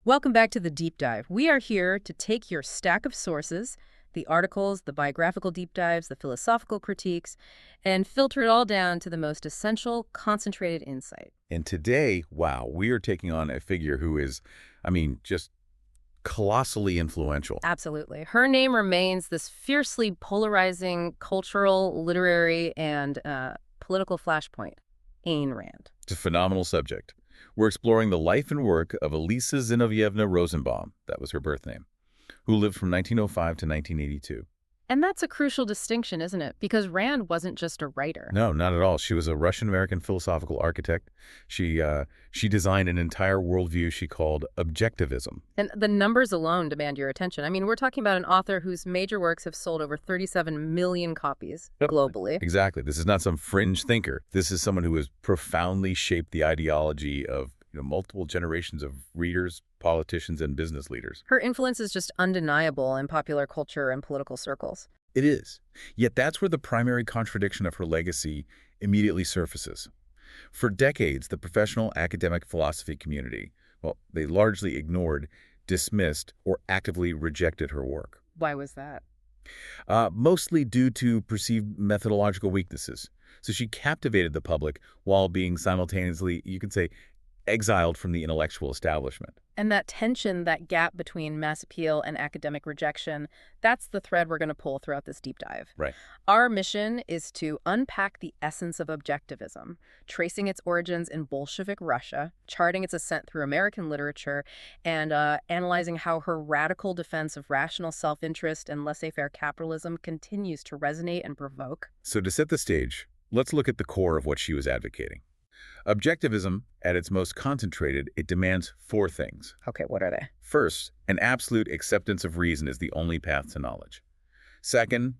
Welcome back to the Deep Dive. We are here to take your stack of sources, the articles, the biographical deep dives, the philosophical critiques, and filter it all down to the most essential, concentrated insight. And today, wow, we are taking on a figure who is, just colossally influential. Absolutely. Her name remains this fiercely polarizing cultural, literary, and political flashpoint, Ayn Rand. It's a phenomenal subject. We're exploring the life and work of Alisa Zinovyevna Rosenbaum, that was her birth name, who lived from 1905 to 1982. And that's a crucial distinction, isn't it? Because Rand wasn't just a writer. No, not at all. She was a Russian-American philosophical architect. She designed an entire worldview she called Objectivism. And the numbers alone demand your attention. I mean, we're talking about an author whose major works have sold over 37 million copies globally. Exactly. This is not some fringe thinker. This is someone who has profoundly shaped the ideology of multiple generations of readers, politicians, and business leaders. Her influence is just undeniable in popular culture and political circles. It is. Yet that's where the primary contradiction of her legacy immediately surfaces. For decades, the professional academic philosophy community, they largely ignored, dismissed, or actively rejected her work. Why was that? Mostly due to perceived methodological weaknesses. So she captivated the public while being simultaneously, you could say, exiled from the intellectual establishment. And that tension, that gap between mass appeal and academic rejection, that's the thread we're going to pull throughout this deep dive. Right. Our mission is to unpack the essence of objectivism, tracing its origins in Bolshevik Russia, charting its ascent through American literature, and analyzing how her radical defense of rational self-interest and laissez-faire capitalism continues to resonate and provoke. So to set the stage, let's look at the core of what she was advocating. Objectivism, at its most concentrated, it demands four things. Okay, what are they? First, an absolute acceptance of reason as the only path to knowledge. Second,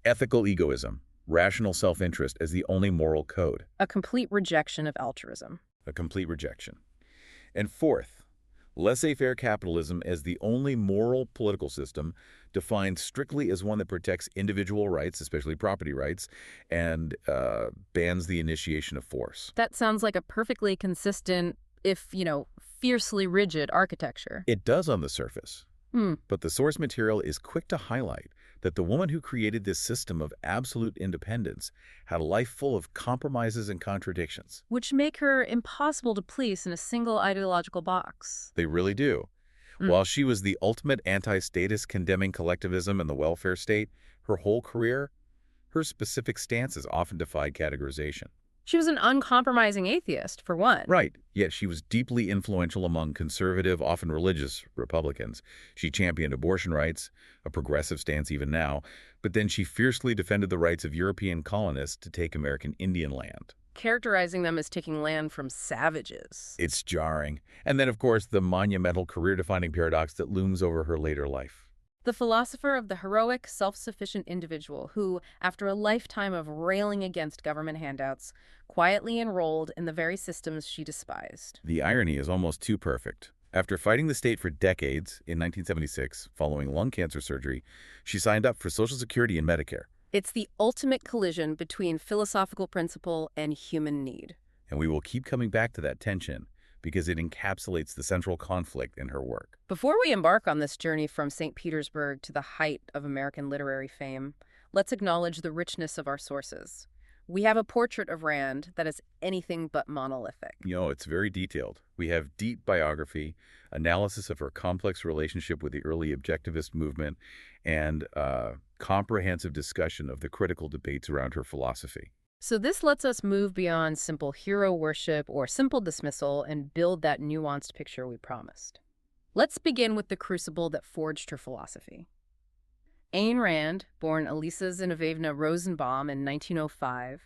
ethical egoism, rational self-interest as the only moral code. A complete rejection of altruism. A complete rejection. And fourth, laissez-faire capitalism as the only moral political system defined strictly as one that protects individual rights, especially property rights, and bans the initiation of force. That sounds like a perfectly consistent, if, fiercely rigid architecture. It does on the surface. But the source material is quick to highlight that the woman who created this system of absolute independence had a life full of compromises and contradictions. Which make her impossible to place in a single ideological box. They really do. While she was the ultimate anti-statist condemning collectivism and the welfare state, her whole career, her specific stances often defied categorization. She was an uncompromising atheist, for one. Right. Yet she was deeply influential among conservative, often religious Republicans. She championed abortion rights, a progressive stance even now, but then she fiercely defended the rights of European colonists to take American Indian land. Characterizing them as taking land from savages. It's jarring. And then, of course, the monumental career-defining paradox that looms over her later life. The philosopher of the heroic, self-sufficient individual who, after a lifetime of railing against government handouts, quietly enrolled in the very systems she despised. The irony is almost too perfect. After fighting the state for decades, in 1976, following lung cancer surgery, she signed up for Social Security and Medicare. It's the ultimate collision between philosophical principle and human need. And we will keep coming back to that tension, because it encapsulates the central conflict in her work. Before we embark on this journey from St. Petersburg to the height of American literary fame, let's acknowledge the richness of our sources. We have a portrait of Rand that is anything but monolithic. It's very detailed. We have deep biography, analysis of her complex relationship with the early objectivist movement, and comprehensive discussion of the critical debates around her philosophy. So this lets us move beyond simple hero worship or simple dismissal and build that nuanced picture we promised. Let's begin with the crucible that forged her philosophy. Ayn Rand, born Alisa Zinovyevna Rosenbaum in 1905,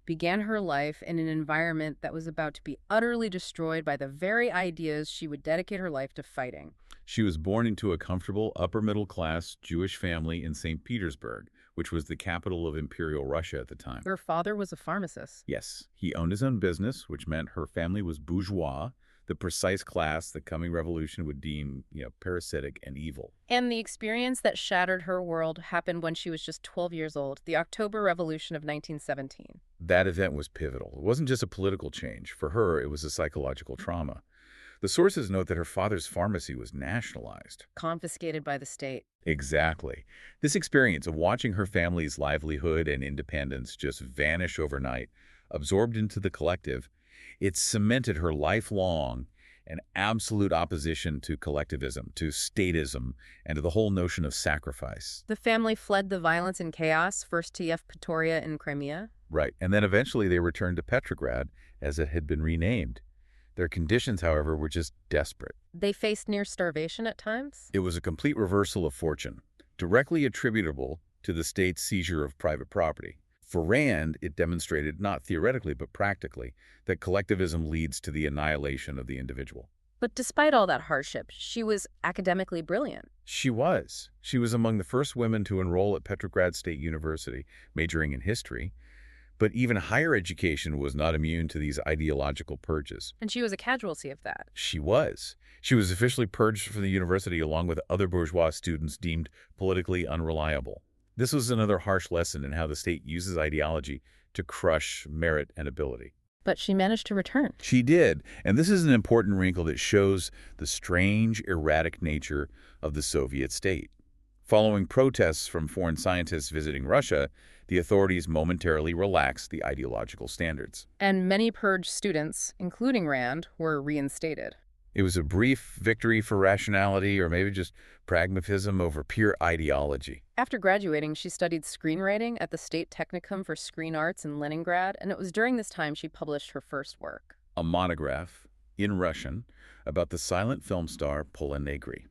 began her life in an environment that was about to be utterly destroyed by the very ideas she would dedicate her life to fighting. She was born into a comfortable upper-middle-class Jewish family in St. Petersburg, which was the capital of Imperial Russia at the time. Her father was a pharmacist. Yes, he owned his own business, which meant her family was bourgeois, the precise class the coming revolution would deem, parasitic and evil. And the experience that shattered her world happened when she was just 12 years old, the October Revolution of 1917. That event was pivotal. It wasn't just a political change. For her, it was a psychological trauma. The sources note that her father's pharmacy was nationalized. Confiscated by the state. Exactly. This experience of watching her family's livelihood and independence just vanish overnight, absorbed into the collective, it cemented her lifelong and absolute opposition to collectivism, to statism, and to the whole notion of sacrifice. The family fled the violence and chaos, first to Yevpatoria in Crimea. Right, and then eventually they returned to Petrograd, as it had been renamed. Their conditions, however, were just desperate. They faced near starvation at times. It was a complete reversal of fortune, directly attributable to the state's seizure of private property. For Rand, it demonstrated, not theoretically but practically, that collectivism leads to the annihilation of the individual. But despite all that hardship, she was academically brilliant. She was. She was among the first women to enroll at Petrograd State University, majoring in history. But even higher education was not immune to these ideological purges. And she was a casualty of that. She was. She was officially purged from the university along with other bourgeois students deemed politically unreliable. This was another harsh lesson in how the state uses ideology to crush merit and ability. But she managed to return. She did, and this is an important wrinkle that shows the strange, erratic nature of the Soviet state. Following protests from foreign scientists visiting Russia, the authorities momentarily relaxed the ideological standards. And many purged students, including Rand, were reinstated. It was a brief victory for rationality, or maybe just pragmatism over pure ideology. After graduating, she studied screenwriting at the State Technicum for Screen Arts in Leningrad, and it was during this time she published her first work. A monograph, in Russian, about the silent film star Pola Negri.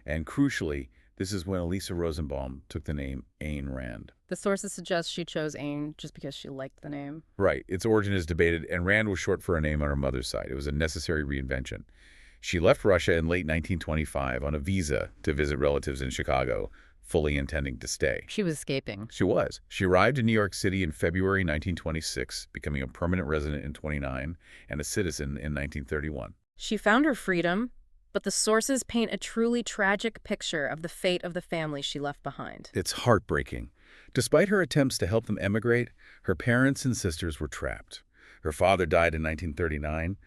And crucially, this is when Alisa Rosenbaum took the name Ayn Rand. The sources suggest she chose Ayn just because she liked the name. Right. Its origin is debated, and Rand was short for a name on her mother's side. It was a necessary reinvention. She left Russia in late 1925 on a visa to visit relatives in Chicago, fully intending to stay. She was escaping. She was. She arrived in New York City in February 1926, becoming a permanent resident in 1929 and a citizen in 1931. She found her freedom, but the sources paint a truly tragic picture of the fate of the family she left behind. It's heartbreaking. Despite her attempts to help them emigrate, her parents and sisters were trapped. Her father died in 1939,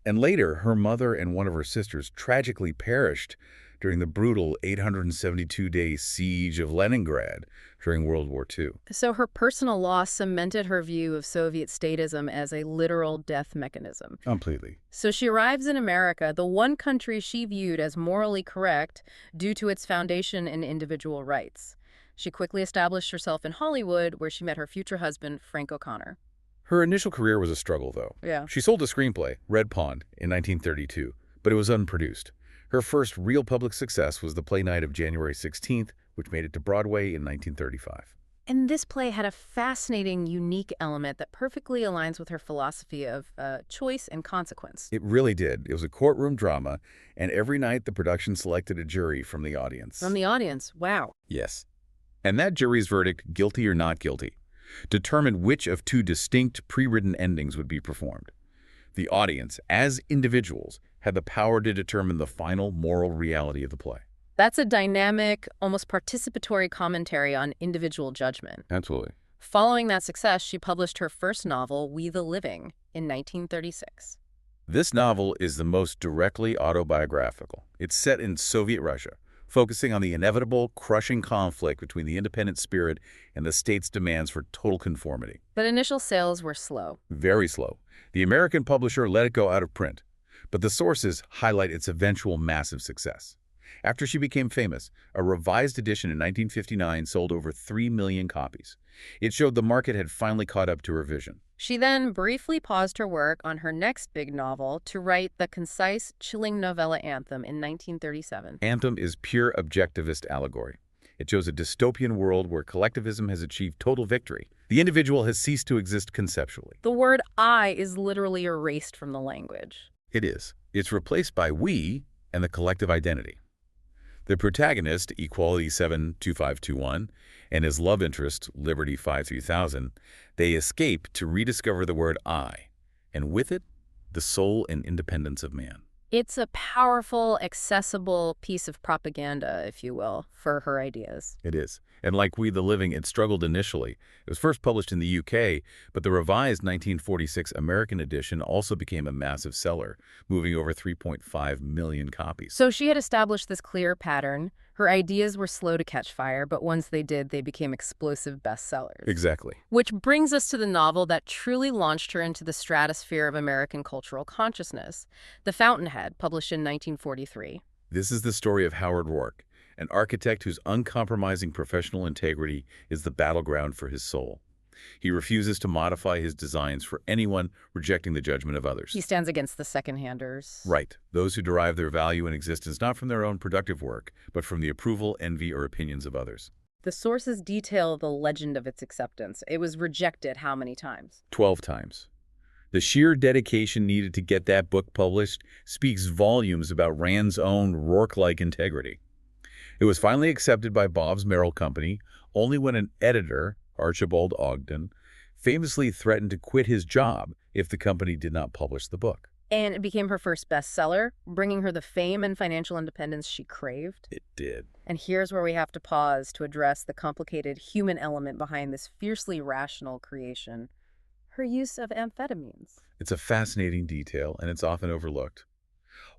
and later her mother and one of her sisters tragically perished during the brutal 872-day siege of Leningrad during World War II. So her personal loss cemented her view of Soviet statism as a literal death mechanism. Completely. So she arrives in America, the one country she viewed as morally correct due to its foundation in individual rights. She quickly established herself in Hollywood, where she met her future husband, Frank O'Connor. Her initial career was a struggle, though. Yeah. She sold a screenplay, Red Pond, in 1932, but it was unproduced. Her first real public success was the play Night of January 16th, which made it to Broadway in 1935. And this play had a fascinating, unique element that perfectly aligns with her philosophy of choice and consequence. It really did. It was a courtroom drama, and every night the production selected a jury from the audience. From the audience, wow. Yes. And that jury's verdict, guilty or not guilty, determined which of two distinct pre-written endings would be performed. The audience, as individuals, had the power to determine the final moral reality of the play. That's a dynamic, almost participatory commentary on individual judgment. Absolutely. Following that success, she published her first novel, We the Living, in 1936. This novel is the most directly autobiographical. It's set in Soviet Russia, focusing on the inevitable, crushing conflict between the independent spirit and the state's demands for total conformity. But initial sales were slow. Very slow. The American publisher let it go out of print, but the sources highlight its eventual massive success. After she became famous, a revised edition in 1959 sold over 3 million copies. It showed the market had finally caught up to her vision. She then briefly paused her work on her next big novel to write the concise, chilling novella Anthem in 1937. Anthem is pure objectivist allegory. It shows a dystopian world where collectivism has achieved total victory. The individual has ceased to exist conceptually. The word I is literally erased from the language. It is. It's replaced by we and the collective identity. The protagonist, Equality 72521, and his love interest, Liberty 53000, they escape to rediscover the word I, and with it, the soul and independence of man. It's a powerful, accessible piece of propaganda, if you will, for her ideas. It is. And like We the Living, it struggled initially. It was first published in the UK, but the revised 1946 American edition also became a massive seller, moving over 3.5 million copies. So she had established this clear pattern. Her ideas were slow to catch fire, but once they did, they became explosive bestsellers. Exactly. Which brings us to the novel that truly launched her into the stratosphere of American cultural consciousness, The Fountainhead, published in 1943. This is the story of Howard Rourke, an architect whose uncompromising professional integrity is the battleground for his soul. He refuses to modify his designs for anyone rejecting the judgment of others. He stands against the second-handers. Right, those who derive their value and existence not from their own productive work, but from the approval, envy, or opinions of others. The sources detail the legend of its acceptance. It was rejected how many times? 12 times. The sheer dedication needed to get that book published speaks volumes about Rand's own Rourke-like integrity. It was finally accepted by Bob's Merrill Company only when an editor, Archibald Ogden, famously threatened to quit his job if the company did not publish the book. And it became her first bestseller, bringing her the fame and financial independence she craved. It did. And here's where we have to pause to address the complicated human element behind this fiercely rational creation: her use of amphetamines. It's a fascinating detail, and it's often overlooked.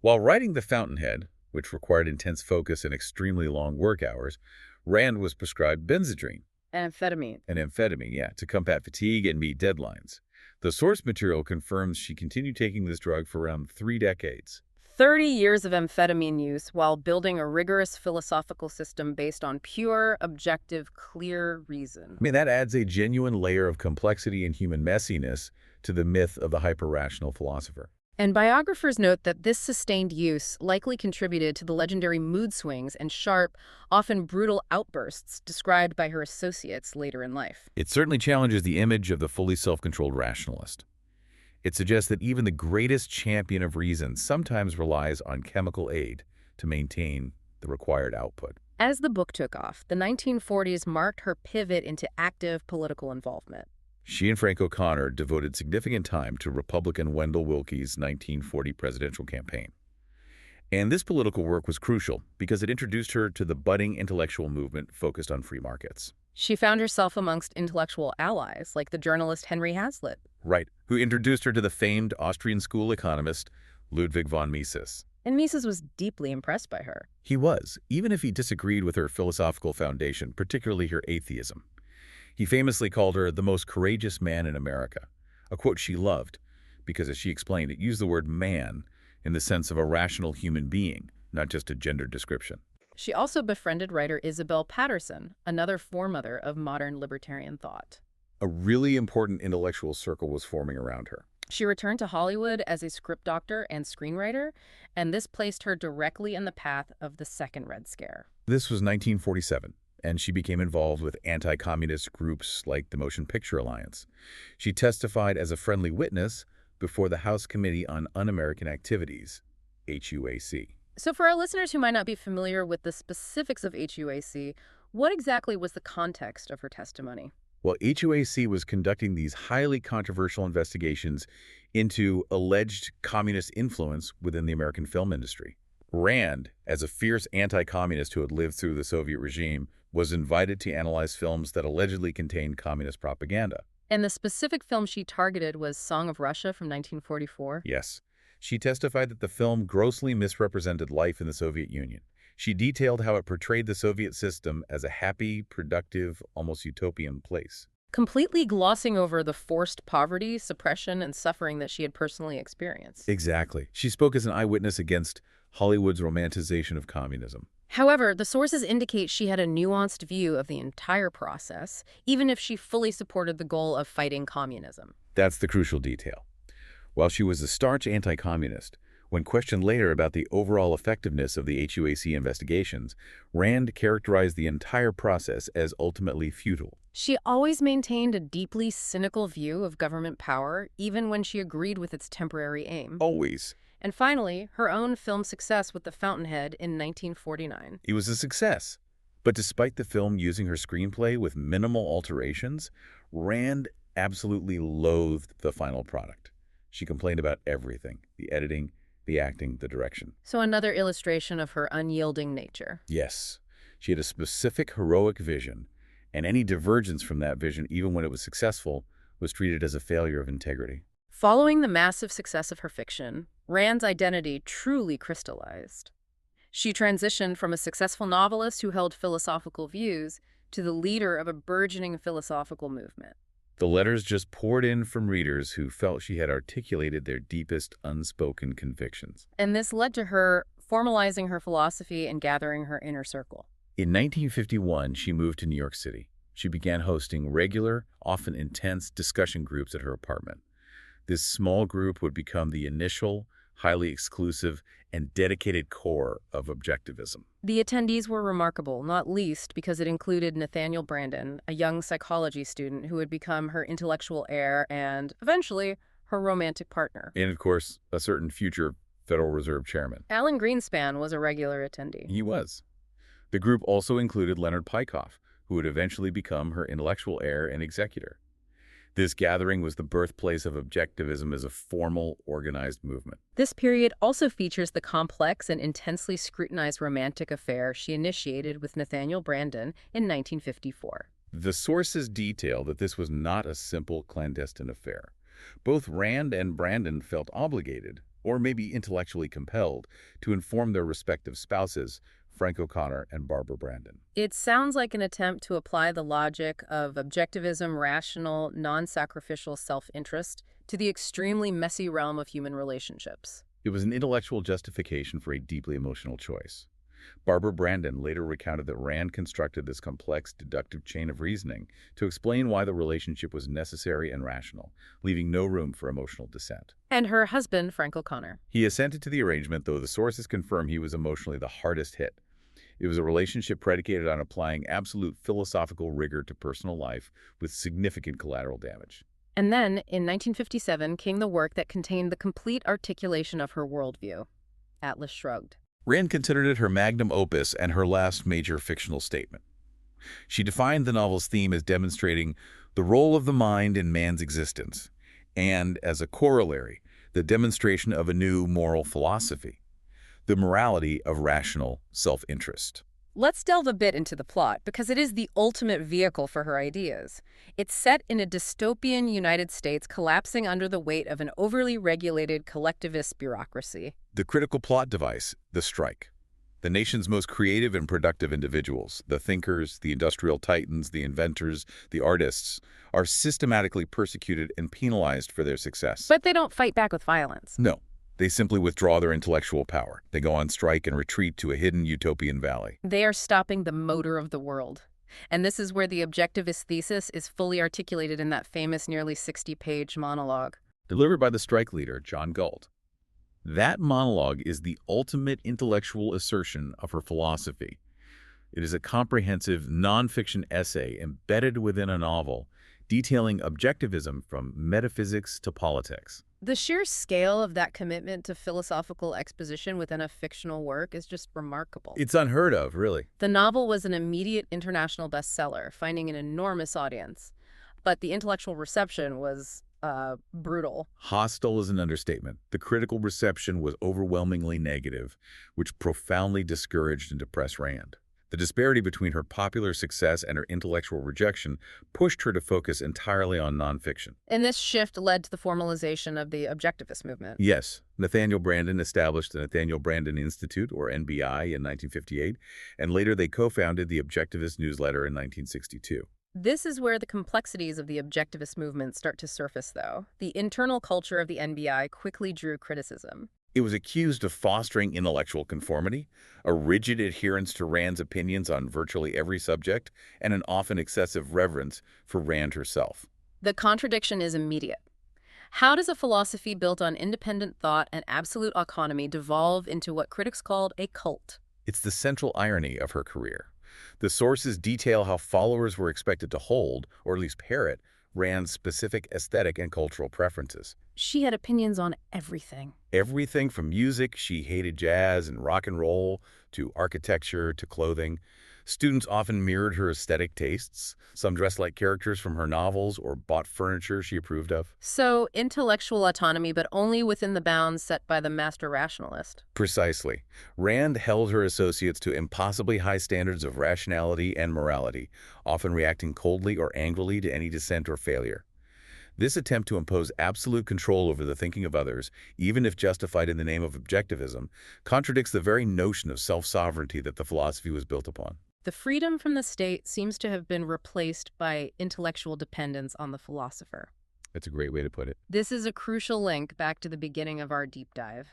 While writing The Fountainhead, which required intense focus and extremely long work hours, Rand was prescribed Benzedrine. An Amphetamine, yeah, to combat fatigue and meet deadlines. The source material confirms she continued taking this drug for around 3 decades. 30 years of amphetamine use while building a rigorous philosophical system based on pure, objective, clear reason. I mean, that adds a genuine layer of complexity and human messiness to the myth of the hyper-rational philosopher. And biographers note that this sustained use likely contributed to the legendary mood swings and sharp, often brutal outbursts described by her associates later in life. It certainly challenges the image of the fully self-controlled rationalist. It suggests that even the greatest champion of reason sometimes relies on chemical aid to maintain the required output. As the book took off, the 1940s marked her pivot into active political involvement. She and Frank O'Connor devoted significant time to Republican Wendell Willkie's 1940 presidential campaign. And this political work was crucial because it introduced her to the budding intellectual movement focused on free markets. She found herself amongst intellectual allies like the journalist Henry Hazlitt. Right, who introduced her to the famed Austrian school economist Ludwig von Mises. And Mises was deeply impressed by her. He was, even if he disagreed with her philosophical foundation, particularly her atheism. He famously called her the most courageous man in America, a quote she loved because, as she explained, it used the word man in the sense of a rational human being, not just a gender description. She also befriended writer Isabel Patterson, another foremother of modern libertarian thought. A really important intellectual circle was forming around her. She returned to Hollywood as a script doctor and screenwriter, and this placed her directly in the path of the Second Red Scare. This was 1947. And she became involved with anti-communist groups like the Motion Picture Alliance. She testified as a friendly witness before the House Committee on Un-American Activities, HUAC. So for our listeners who might not be familiar with the specifics of HUAC, what exactly was the context of her testimony? Well, HUAC was conducting these highly controversial investigations into alleged communist influence within the American film industry. Rand, as a fierce anti-communist who had lived through the Soviet regime, was invited to analyze films that allegedly contained communist propaganda. And the specific film she targeted was Song of Russia from 1944? Yes. She testified that the film grossly misrepresented life in the Soviet Union. She detailed how it portrayed the Soviet system as a happy, productive, almost utopian place. Completely glossing over the forced poverty, suppression, and suffering that she had personally experienced. Exactly. She spoke as an eyewitness against Hollywood's romanticization of communism. However, the sources indicate she had a nuanced view of the entire process, even if she fully supported the goal of fighting communism. That's the crucial detail. While she was a staunch anti-communist, when questioned later about the overall effectiveness of the HUAC investigations, Rand characterized the entire process as ultimately futile. She always maintained a deeply cynical view of government power, even when she agreed with its temporary aim. Always. And finally, her own film success with The Fountainhead in 1949. It was a success. But despite the film using her screenplay with minimal alterations, Rand absolutely loathed the final product. She complained about everything: the editing, the acting, the direction. So another illustration of her unyielding nature. Yes, she had a specific heroic vision, and any divergence from that vision, even when it was successful, was treated as a failure of integrity. Following the massive success of her fiction, Rand's identity truly crystallized. She transitioned from a successful novelist who held philosophical views to the leader of a burgeoning philosophical movement. The letters just poured in from readers who felt she had articulated their deepest unspoken convictions. And this led to her formalizing her philosophy and gathering her inner circle. In 1951, she moved to New York City. She began hosting regular, often intense discussion groups at her apartment. This small group would become the initial, highly exclusive, and dedicated core of Objectivism. The attendees were remarkable, not least because it included Nathaniel Branden, a young psychology student who would become her intellectual heir and, eventually, her romantic partner. And, of course, a certain future Federal Reserve chairman. Alan Greenspan was a regular attendee. He was. The group also included Leonard Peikoff, who would eventually become her intellectual heir and executor. This gathering was the birthplace of Objectivism as a formal, organized movement. This period also features the complex and intensely scrutinized romantic affair she initiated with Nathaniel Branden in 1954. The sources detail that this was not a simple clandestine affair. Both Rand and Branden felt obligated, or maybe intellectually compelled, to inform their respective spouses, Frank O'Connor and Barbara Branden. It sounds like an attempt to apply the logic of objectivism, rational, non-sacrificial self-interest, to the extremely messy realm of human relationships. It was an intellectual justification for a deeply emotional choice. Barbara Branden later recounted that Rand constructed this complex, deductive chain of reasoning to explain why the relationship was necessary and rational, leaving no room for emotional dissent. And her husband, Frank O'Connor. He assented to the arrangement, though the sources confirm he was emotionally the hardest hit. It was a relationship predicated on applying absolute philosophical rigor to personal life with significant collateral damage. And then, in 1957, came the work that contained the complete articulation of her worldview, Atlas Shrugged. Rand considered it her magnum opus and her last major fictional statement. She defined the novel's theme as demonstrating the role of the mind in man's existence, and, as a corollary, the demonstration of a new moral philosophy, the morality of rational self-interest. Let's delve a bit into the plot, because it is the ultimate vehicle for her ideas. It's set in a dystopian United States collapsing under the weight of an overly regulated collectivist bureaucracy. The critical plot device, the strike. The nation's most creative and productive individuals, the thinkers, the industrial titans, the inventors, the artists, are systematically persecuted and penalized for their success. But they don't fight back with violence. No. They simply withdraw their intellectual power. They go on strike and retreat to a hidden utopian valley. They are stopping the motor of the world. And this is where the objectivist thesis is fully articulated in that famous nearly 60-page monologue. Delivered by the strike leader, John Galt. That monologue is the ultimate intellectual assertion of her philosophy. It is a comprehensive nonfiction essay embedded within a novel, detailing objectivism from metaphysics to politics. The sheer scale of that commitment to philosophical exposition within a fictional work is just remarkable. It's unheard of, really. The novel was an immediate international bestseller, finding an enormous audience. But the intellectual reception was, brutal. Hostile is an understatement. The critical reception was overwhelmingly negative, which profoundly discouraged and depressed Rand. The disparity between her popular success and her intellectual rejection pushed her to focus entirely on nonfiction. And this shift led to the formalization of the objectivist movement. Yes, Nathaniel Branden established the Nathaniel Branden Institute, or NBI, in 1958, and later they co-founded the Objectivist newsletter in 1962. This is where the complexities of the objectivist movement start to surface, though. The internal culture of the NBI quickly drew criticism. It was accused of fostering intellectual conformity, a rigid adherence to Rand's opinions on virtually every subject, and an often excessive reverence for Rand herself. The contradiction is immediate. How does a philosophy built on independent thought and absolute autonomy devolve into what critics called a cult? It's the central irony of her career. The sources detail how followers were expected to hold, or at least parrot, Rand's specific aesthetic and cultural preferences. she had opinions on everything. Everything from music, she hated jazz and rock and roll, to architecture, to clothing. Students often mirrored her aesthetic tastes. Some dressed like characters from her novels or bought furniture she approved of. So, intellectual autonomy, but only within the bounds set by the master rationalist. Precisely. Rand held her associates to impossibly high standards of rationality and morality, often reacting coldly or angrily to any dissent or failure. This attempt to impose absolute control over the thinking of others, even if justified in the name of objectivism, contradicts the very notion of self-sovereignty that the philosophy was built upon. The freedom from the state seems to have been replaced by intellectual dependence on the philosopher. That's a great way to put it. This is a crucial link back to the beginning of our deep dive.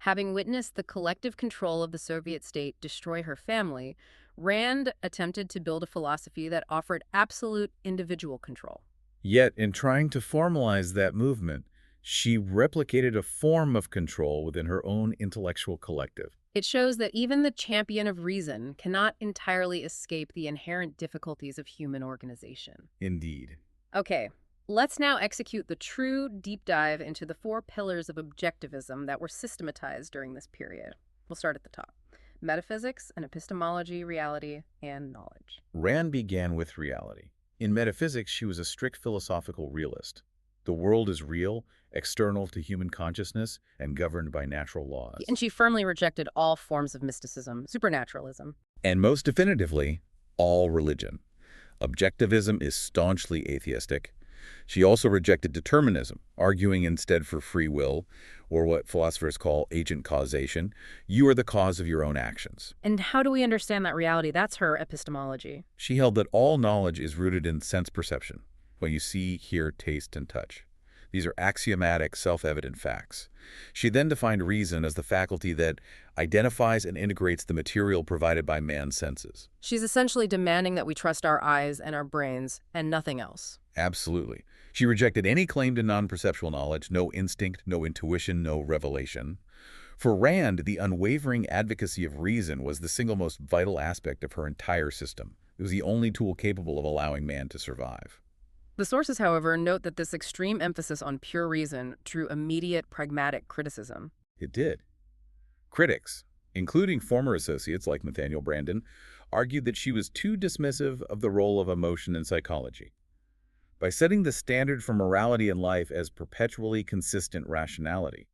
Having witnessed the collective control of the Soviet state destroy her family, Rand attempted to build a philosophy that offered absolute individual control. Yet, in trying to formalize that movement, she replicated a form of control within her own intellectual collective. It shows that even the champion of reason cannot entirely escape the inherent difficulties of human organization. Indeed. Okay, let's now execute the true deep dive into the 4 pillars of objectivism that were systematized during this period. We'll start at the top. Metaphysics and epistemology, reality, and knowledge. Rand began with reality. In metaphysics, she was a strict philosophical realist. The world is real, external to human consciousness, and governed by natural laws. And she firmly rejected all forms of mysticism, supernaturalism. And most definitively, all religion. Objectivism is staunchly atheistic. She also rejected determinism, arguing instead for free will, or what philosophers call agent causation. You are the cause of your own actions. And how do we understand that reality? That's her epistemology. She held that all knowledge is rooted in sense perception, when you see, hear, taste, and touch. These are axiomatic, self-evident facts. She then defined reason as the faculty that identifies and integrates the material provided by man's senses. She's essentially demanding that we trust our eyes and our brains and nothing else. Absolutely. She rejected any claim to non-perceptual knowledge, no instinct, no intuition, no revelation. For Rand, the unwavering advocacy of reason was the single most vital aspect of her entire system. It was the only tool capable of allowing man to survive. The sources, however, note that this extreme emphasis on pure reason drew immediate pragmatic criticism. It did. Critics, including former associates like Nathaniel Branden, argued that she was too dismissive of the role of emotion in psychology. By setting the standard for morality in life as perpetually consistent rationality,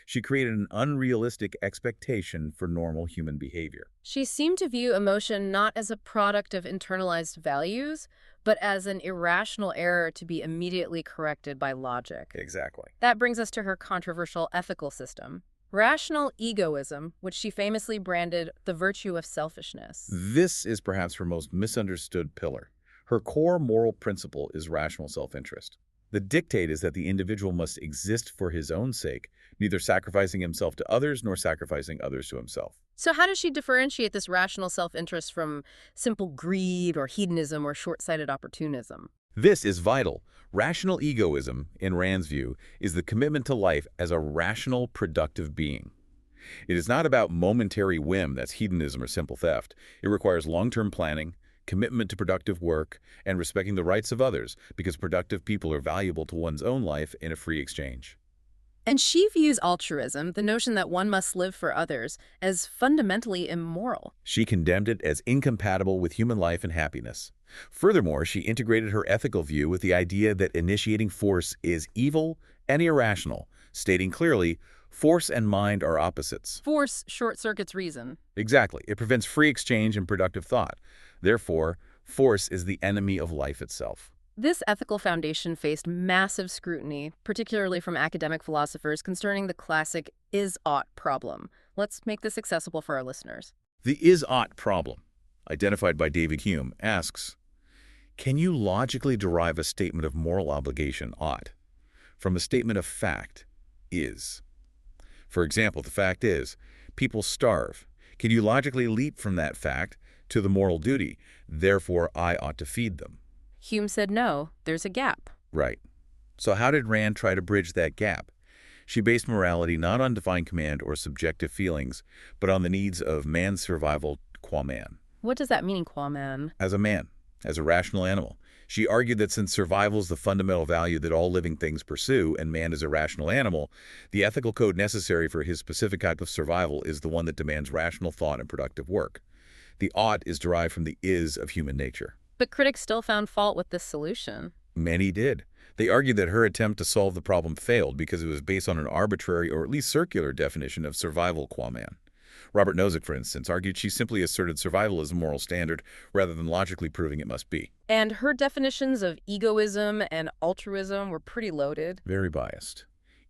she created an unrealistic expectation for normal human behavior. She seemed to view emotion not as a product of internalized values, but as an irrational error to be immediately corrected by logic. Exactly. That brings us to her controversial ethical system. Rational egoism, which she famously branded the virtue of selfishness. This is perhaps her most misunderstood pillar. Her core moral principle is rational self-interest. The dictate is that the individual must exist for his own sake, neither sacrificing himself to others nor sacrificing others to himself. So how does she differentiate this rational self-interest from simple greed or hedonism or short-sighted opportunism? This is vital. Rational egoism, in Rand's view, is the commitment to life as a rational, productive being. It is not about momentary whim, that's hedonism or simple theft. It requires long-term planning, commitment to productive work, and respecting the rights of others, because productive people are valuable to one's own life in a free exchange. And she views altruism, the notion that one must live for others, as fundamentally immoral. She condemned it as incompatible with human life and happiness. Furthermore, she integrated her ethical view with the idea that initiating force is evil and irrational, stating clearly, force and mind are opposites. Force short-circuits reason. Exactly. It prevents free exchange and productive thought. Therefore, force is the enemy of life itself. This ethical foundation faced massive scrutiny, particularly from academic philosophers, concerning the classic is-ought problem. Let's make this accessible for our listeners. The is-ought problem, identified by David Hume, asks, can you logically derive a statement of moral obligation, ought, from a statement of fact, is? For example, the fact is, people starve. Can you logically leap from that fact to the moral duty, therefore I ought to feed them? Hume said no, there's a gap. Right. So how did Rand try to bridge that gap? She based morality not on divine command or subjective feelings, but on the needs of man's survival qua man. What does that mean, qua man? As a man, as a rational animal, She argued that since survival is the fundamental value that all living things pursue, and man is a rational animal, the ethical code necessary for his specific type of survival is the one that demands rational thought and productive work. The ought is derived from the is of human nature. But critics still found fault with this solution. Many did. They argued that her attempt to solve the problem failed because it was based on an arbitrary or at least circular definition of survival qua man. Robert Nozick, for instance, argued she simply asserted survival as a moral standard rather than logically proving it must be. And her definitions of egoism and altruism were pretty loaded. Very biased.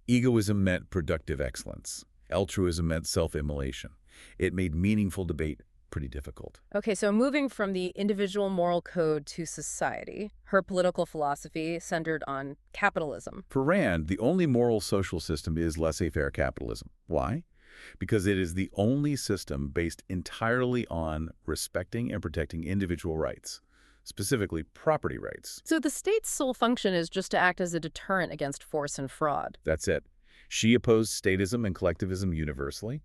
Egoism meant productive excellence. Altruism meant self-immolation. It made meaningful debate pretty difficult. Okay, so moving from the individual moral code to society, her political philosophy centered on capitalism. For Rand, the only moral social system is laissez-faire capitalism. Why? Because it is the only system based entirely on respecting and protecting individual rights, specifically property rights. So the state's sole function is just to act as a deterrent against force and fraud. That's it. She opposed statism and collectivism universally.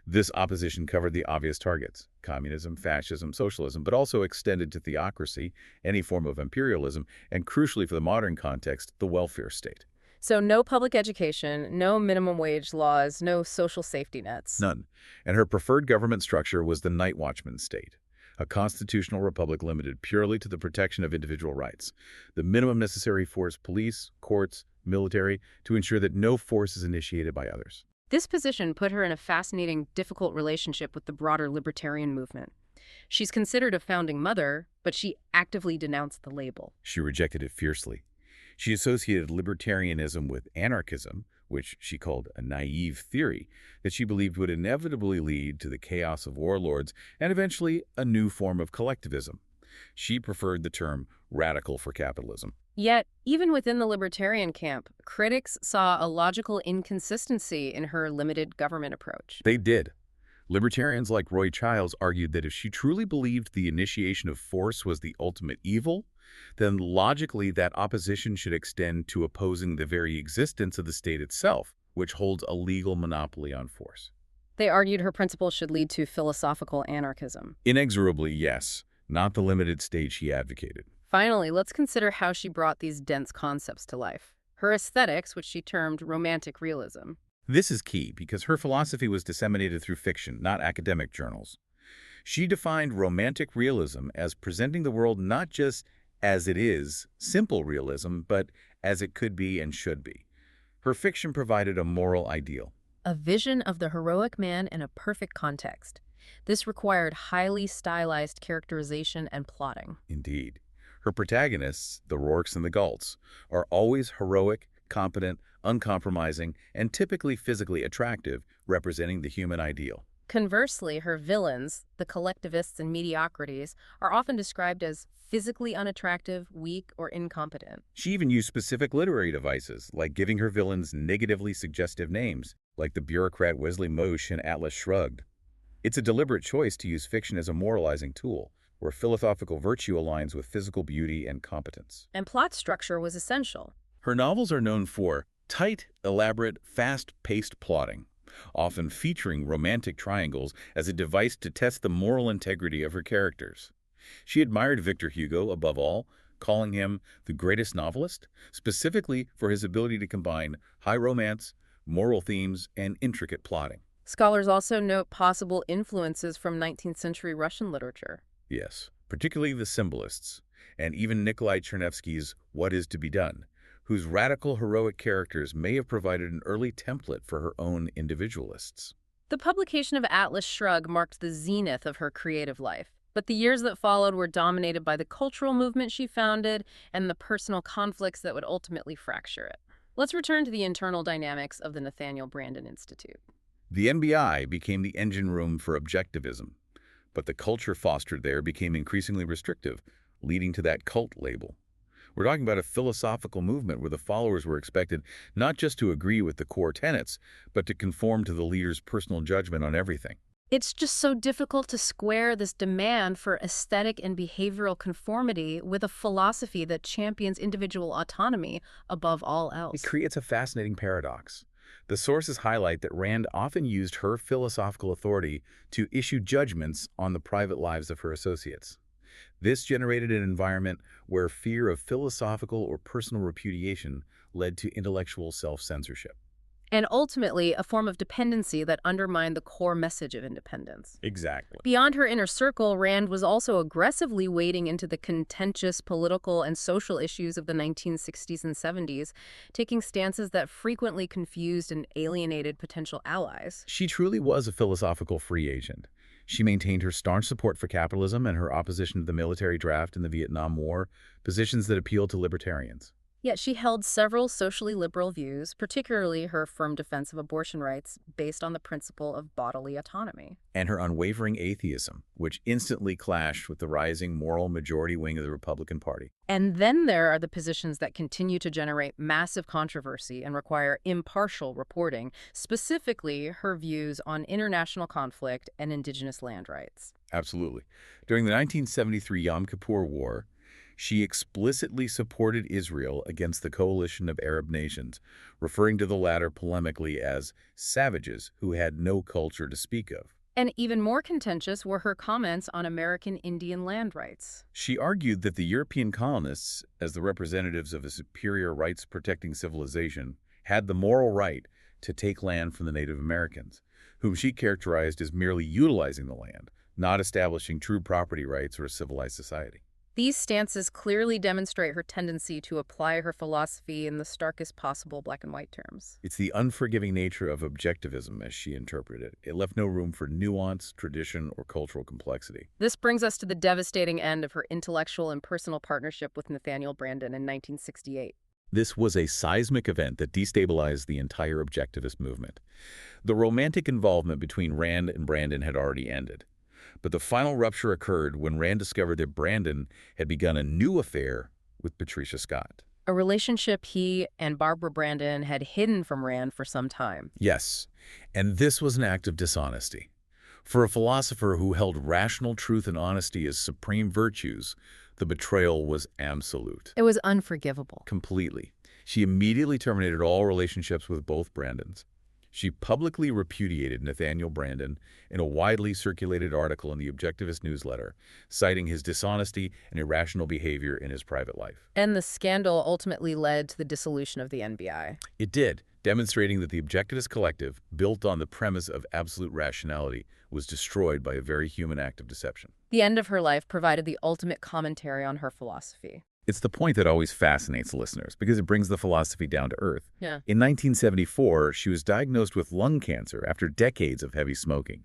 This opposition covered the obvious targets: communism, fascism, socialism, but also extended to theocracy, any form of imperialism, and crucially for the modern context, the welfare state. So no public education, no minimum wage laws, no social safety nets. None. And her preferred government structure was the night watchman state, a constitutional republic limited purely to the protection of individual rights, the minimum necessary force: police, courts, military, to ensure that no force is initiated by others. This position put her in a fascinating, difficult relationship with the broader libertarian movement. She's considered a founding mother, but she actively denounced the label. She rejected it fiercely. She associated libertarianism with anarchism, which she called a naive theory that she believed would inevitably lead to the chaos of warlords and eventually a new form of collectivism. She preferred the term radical for capitalism. Yet, even within the libertarian camp, critics saw a logical inconsistency in her limited government approach. They did. Libertarians like Roy Childs argued that if she truly believed the initiation of force was the ultimate evil, then logically that opposition should extend to opposing the very existence of the state itself, which holds a legal monopoly on force. They argued her principles should lead to philosophical anarchism. Inexorably, yes, not the limited state she advocated. Finally, let's consider how she brought these dense concepts to life. Her aesthetics, which she termed romantic realism. This is key because her philosophy was disseminated through fiction, not academic journals. She defined romantic realism as presenting the world not just as it is, simple realism, but as it could be and should be. Her fiction provided a moral ideal. A vision of the heroic man in a perfect context. This required highly stylized characterization and plotting. Indeed. Her protagonists, the Rourkes and the Galts, are always heroic, competent, uncompromising, and typically physically attractive, representing the human ideal. Conversely, her villains, the collectivists and mediocrities, are often described as physically unattractive, weak, or incompetent. She even used specific literary devices, like giving her villains negatively suggestive names, like the bureaucrat Wesley Mosh in Atlas Shrugged. It's a deliberate choice to use fiction as a moralizing tool, where philosophical virtue aligns with physical beauty and competence. And plot structure was essential. Her novels are known for tight, elaborate, fast-paced plotting, often featuring romantic triangles as a device to test the moral integrity of her characters. She admired Victor Hugo above all, calling him the greatest novelist, specifically for his ability to combine high romance, moral themes, and intricate plotting. Scholars also note possible influences from 19th century Russian literature. Yes, particularly the symbolists, and even Nikolai Chernevsky's What Is to Be Done, whose radical heroic characters may have provided an early template for her own individualists. The publication of Atlas Shrugged marked the zenith of her creative life, but the years that followed were dominated by the cultural movement she founded and the personal conflicts that would ultimately fracture it. Let's return to the internal dynamics of the Nathaniel Branden Institute. The NBI became the engine room for objectivism, but the culture fostered there became increasingly restrictive, leading to that cult label. We're talking about a philosophical movement where the followers were expected not just to agree with the core tenets, but to conform to the leader's personal judgment on everything. It's just so difficult to square this demand for aesthetic and behavioral conformity with a philosophy that champions individual autonomy above all else. It creates a fascinating paradox. The sources highlight that Rand often used her philosophical authority to issue judgments on the private lives of her associates. This generated an environment where fear of philosophical or personal repudiation led to intellectual self-censorship. And ultimately, a form of dependency that undermined the core message of independence. Exactly. Beyond her inner circle, Rand was also aggressively wading into the contentious political and social issues of the 1960s and 70s, taking stances that frequently confused and alienated potential allies. She truly was a philosophical free agent. She maintained her staunch support for capitalism and her opposition to the military draft in the Vietnam War, positions that appealed to libertarians. Yet she held several socially liberal views, particularly her firm defense of abortion rights based on the principle of bodily autonomy. And her unwavering atheism, which instantly clashed with the rising moral majority wing of the Republican Party. And then there are the positions that continue to generate massive controversy and require impartial reporting, specifically her views on international conflict and indigenous land rights. Absolutely. During the 1973 Yom Kippur War, she explicitly supported Israel against the coalition of Arab nations, referring to the latter polemically as savages who had no culture to speak of. And even more contentious were her comments on American Indian land rights. She argued that the European colonists, as the representatives of a superior rights-protecting civilization, had the moral right to take land from the Native Americans, whom she characterized as merely utilizing the land, not establishing true property rights or a civilized society. These stances clearly demonstrate her tendency to apply her philosophy in the starkest possible black and white terms. It's the unforgiving nature of objectivism, as she interpreted it. It left no room for nuance, tradition, or cultural complexity. This brings us to the devastating end of her intellectual and personal partnership with Nathaniel Branden in 1968. This was a seismic event that destabilized the entire objectivist movement. The romantic involvement between Rand and Branden had already ended. But the final rupture occurred when Rand discovered that Branden had begun a new affair with Patricia Scott. A relationship he and Barbara Branden had hidden from Rand for some time. Yes, and this was an act of dishonesty. For a philosopher who held rational truth and honesty as supreme virtues, the betrayal was absolute. It was unforgivable. Completely. She immediately terminated all relationships with both Brandens. She publicly repudiated Nathaniel Branden in a widely circulated article in the Objectivist newsletter, citing his dishonesty and irrational behavior in his private life. And the scandal ultimately led to the dissolution of the NBI. It did, demonstrating that the Objectivist collective, built on the premise of absolute rationality, was destroyed by a very human act of deception. The end of her life provided the ultimate commentary on her philosophy. It's the point that always fascinates listeners because it brings the philosophy down to earth. Yeah. In 1974, she was diagnosed with lung cancer after decades of heavy smoking.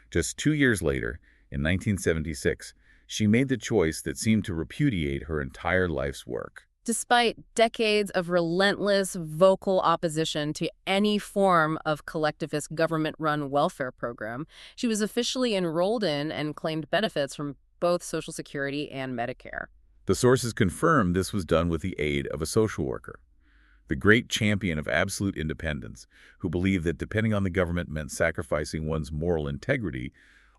Just 2 years later, in 1976, she made the choice that seemed to repudiate her entire life's work. Despite decades of relentless vocal opposition to any form of collectivist government-run welfare program, she was officially enrolled in and claimed benefits from both Social Security and Medicare. The sources confirmed this was done with the aid of a social worker, the great champion of absolute independence, who believed that depending on the government meant sacrificing one's moral integrity,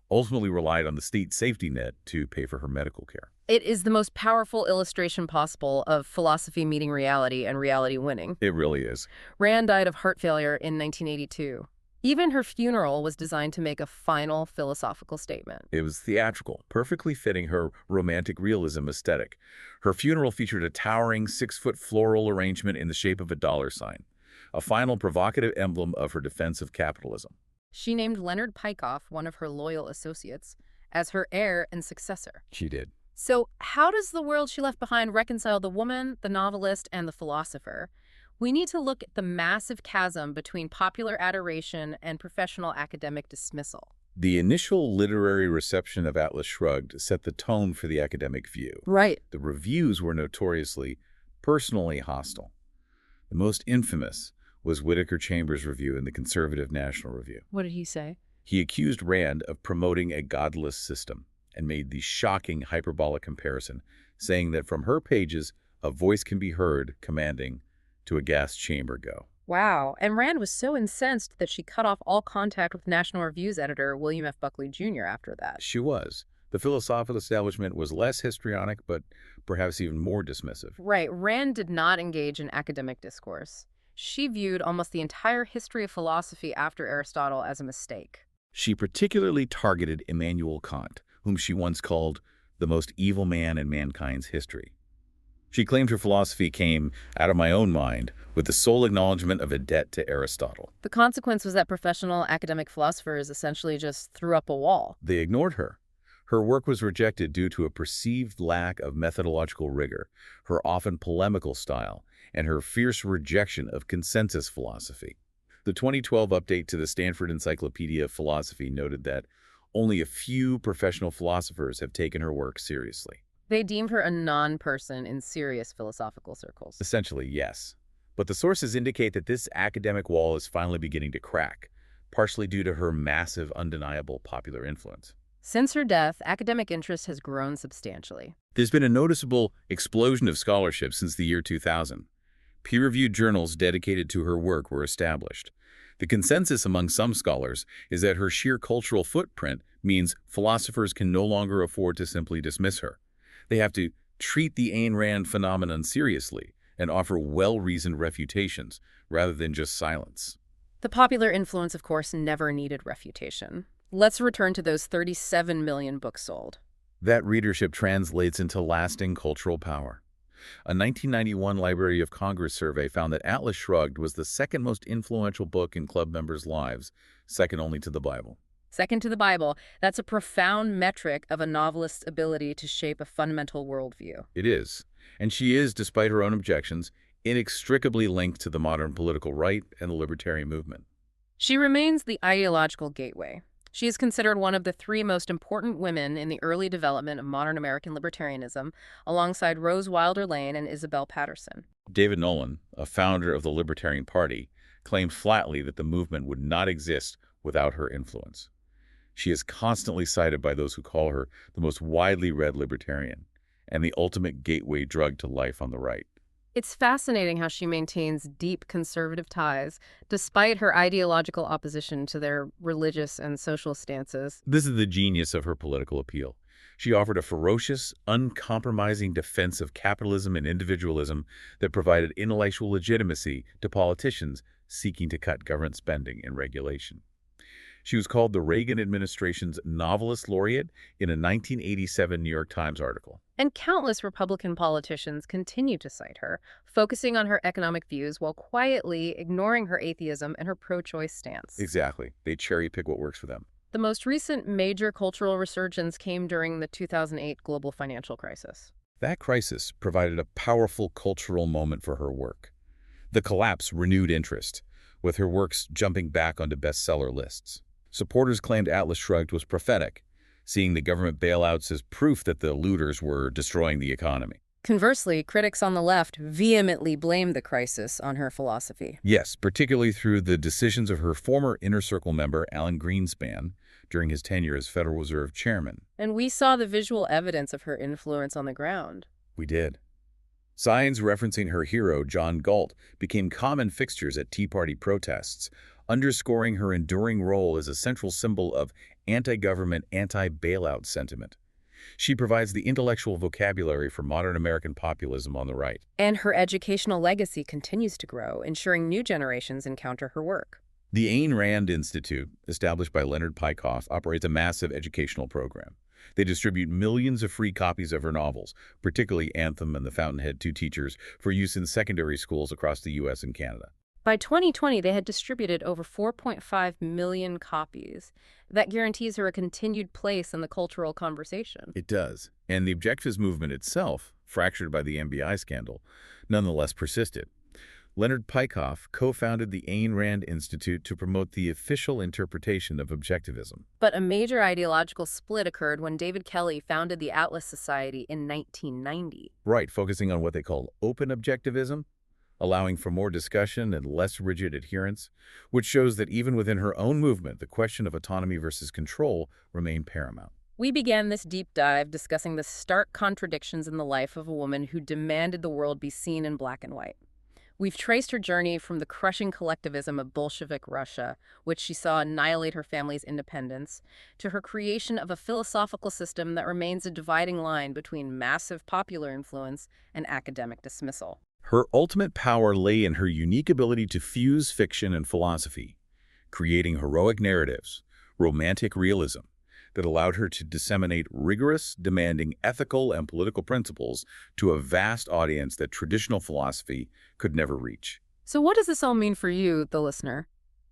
ultimately relied on the state safety net to pay for her medical care. It is the most powerful illustration possible of philosophy meeting reality and reality winning. It really is. Rand died of heart failure in 1982. Even her funeral was designed to make a final philosophical statement. It was theatrical, perfectly fitting her romantic realism aesthetic. Her funeral featured a towering 6-foot floral arrangement in the shape of a $sign, a final provocative emblem of her defense of capitalism. She named Leonard Peikoff, one of her loyal associates, as her heir and successor. She did. So how does the world she left behind reconcile the woman, the novelist, and the philosopher? We need to look at the massive chasm between popular adoration and professional academic dismissal. The initial literary reception of Atlas Shrugged set the tone for the academic view. Right. The reviews were notoriously, personally hostile. The most infamous was Whittaker Chambers' review in the Conservative National Review. What did he say? He accused Rand of promoting a godless system and made the shocking hyperbolic comparison, saying that from her pages, a voice can be heard commanding, "To a gas chamber go." Wow. And Rand was so incensed that she cut off all contact with National Review's editor, William F. Buckley Jr. after that. She was. The philosophical establishment was less histrionic, but perhaps even more dismissive. Right. Rand did not engage in academic discourse. She viewed almost the entire history of philosophy after Aristotle as a mistake. She particularly targeted Immanuel Kant, whom she once called the most evil man in mankind's history. She claimed her philosophy came out of my own mind with the sole acknowledgement of a debt to Aristotle. The consequence was that professional academic philosophers essentially just threw up a wall. They ignored her. Her work was rejected due to a perceived lack of methodological rigor, her often polemical style, and her fierce rejection of consensus philosophy. The 2012 update to the Stanford Encyclopedia of Philosophy noted that only a few professional philosophers have taken her work seriously. They deemed her a non-person in serious philosophical circles. Essentially, yes. But the sources indicate that this academic wall is finally beginning to crack, partially due to her massive, undeniable popular influence. Since her death, academic interest has grown substantially. There's been a noticeable explosion of scholarship since the year 2000. Peer-reviewed journals dedicated to her work were established. The consensus among some scholars is that her sheer cultural footprint means philosophers can no longer afford to simply dismiss her. They have to treat the Ayn Rand phenomenon seriously and offer well-reasoned refutations rather than just silence. The popular influence, of course, never needed refutation. Let's return to those 37 million books sold. That readership translates into lasting cultural power. A 1991 Library of Congress survey found that Atlas Shrugged was the second most influential book in club members' lives, second only to the Bible. Second to the Bible, that's a profound metric of a novelist's ability to shape a fundamental worldview. It is. And she is, despite her own objections, inextricably linked to the modern political right and the libertarian movement. She remains the ideological gateway. She is considered one of the three most important women in the early development of modern American libertarianism, alongside Rose Wilder Lane and Isabel Patterson. David Nolan, a founder of the Libertarian Party, claimed flatly that the movement would not exist without her influence. She is constantly cited by those who call her the most widely read libertarian and the ultimate gateway drug to life on the right. It's fascinating how she maintains deep conservative ties, despite her ideological opposition to their religious and social stances. This is the genius of her political appeal. She offered a ferocious, uncompromising defense of capitalism and individualism that provided intellectual legitimacy to politicians seeking to cut government spending and regulation. She was called the Reagan administration's novelist laureate in a 1987 New York Times article. And countless Republican politicians continue to cite her, focusing on her economic views while quietly ignoring her atheism and her pro-choice stance. Exactly. They cherry-pick what works for them. The most recent major cultural resurgence came during the 2008 global financial crisis. That crisis provided a powerful cultural moment for her work. The collapse renewed interest, with her works jumping back onto bestseller lists. Supporters claimed Atlas Shrugged was prophetic, seeing the government bailouts as proof that the looters were destroying the economy. Conversely, critics on the left vehemently blamed the crisis on her philosophy. Yes, particularly through the decisions of her former Inner Circle member, Alan Greenspan, during his tenure as Federal Reserve Chairman. And we saw the visual evidence of her influence on the ground. We did. Signs referencing her hero, John Galt, became common fixtures at Tea Party protests, underscoring her enduring role as a central symbol of anti-government, anti-bailout sentiment. She provides the intellectual vocabulary for modern American populism on the right. And her educational legacy continues to grow, ensuring new generations encounter her work. The Ayn Rand Institute, established by Leonard Peikoff, operates a massive educational program. They distribute millions of free copies of her novels, particularly Anthem and The Fountainhead, Two Teachers, for use in secondary schools across the U.S. and Canada. By 2020, they had distributed over 4.5 million copies. That guarantees her a continued place in the cultural conversation. It does. And the Objectivism movement itself, fractured by the MBI scandal, nonetheless persisted. Leonard Peikoff co-founded the Ayn Rand Institute to promote the official interpretation of Objectivism. But a major ideological split occurred when David Kelly founded the Atlas Society in 1990. Right, focusing on what they call open Objectivism, allowing for more discussion and less rigid adherence, which shows that even within her own movement, the question of autonomy versus control remained paramount. We began this deep dive discussing the stark contradictions in the life of a woman who demanded the world be seen in black and white. We've traced her journey from the crushing collectivism of Bolshevik Russia, which she saw annihilate her family's independence, to her creation of a philosophical system that remains a dividing line between massive popular influence and academic dismissal. Her ultimate power lay in her unique ability to fuse fiction and philosophy, creating heroic narratives, romantic realism, that allowed her to disseminate rigorous, demanding ethical and political principles to a vast audience that traditional philosophy could never reach. So what does this all mean for you, the listener?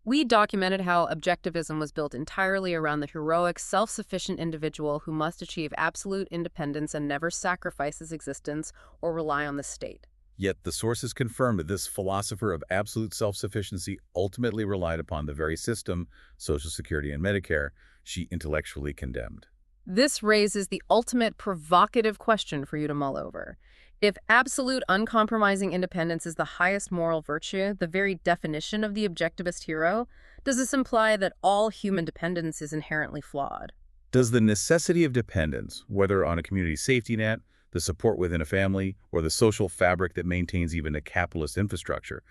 We documented how Objectivism was built entirely around the heroic, self-sufficient individual who must achieve absolute independence and never sacrifice his existence or rely on the state. Yet the sources confirm that this philosopher of absolute self-sufficiency ultimately relied upon the very system, Social Security and Medicare, she intellectually condemned. This raises the ultimate provocative question for you to mull over. If absolute uncompromising independence is the highest moral virtue, the very definition of the objectivist hero, does this imply that all human dependence is inherently flawed? Does the necessity of dependence, whether on a community safety net, the support within a family, or the social fabric that maintains even a capitalist infrastructure,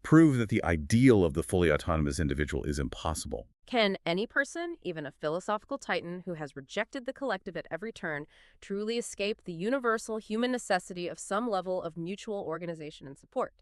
prove that the ideal of the fully autonomous individual is impossible? Can any person, even a philosophical titan who has rejected the collective at every turn, truly escape the universal human necessity of some level of mutual organization and support?